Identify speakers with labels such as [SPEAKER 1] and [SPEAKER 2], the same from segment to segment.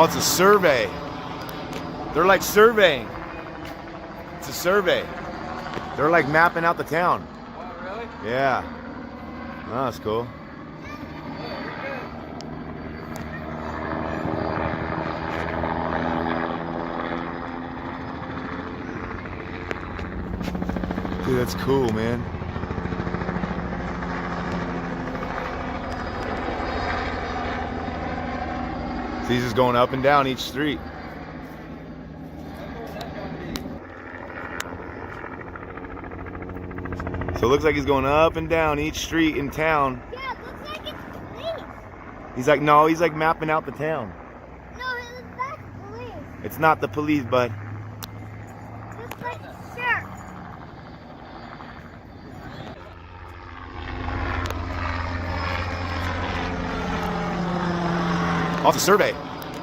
[SPEAKER 1] Oh, it's a survey. They're like surveying. It's a survey. They're like mapping out the town.
[SPEAKER 2] Oh, really?
[SPEAKER 1] Yeah. Oh, that's cool. Dude, that's cool, man. So he's just going up and down each street. So it looks like he's going up and down each street in town.
[SPEAKER 3] Yeah, it looks like it's police.
[SPEAKER 1] He's like, no, he's like mapping out the town.
[SPEAKER 3] No, that's police.
[SPEAKER 1] It's not the police, bud.
[SPEAKER 3] Looks like a sheriff.
[SPEAKER 1] Oh, it's a survey.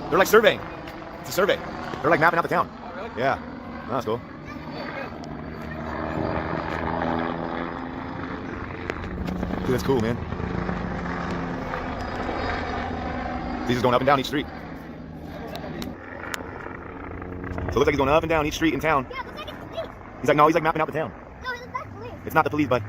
[SPEAKER 1] They're like surveying. It's a survey. They're like mapping out the town.
[SPEAKER 2] Oh, really?
[SPEAKER 1] Yeah. Oh, that's cool. Dude, that's cool, man. He's just going up and down each street. So it looks like he's going up and down each street in town.
[SPEAKER 3] Yeah, it looks like it's police.
[SPEAKER 1] He's like, no, he's like mapping out the town.
[SPEAKER 3] No, that's police.
[SPEAKER 1] It's not the police, bud.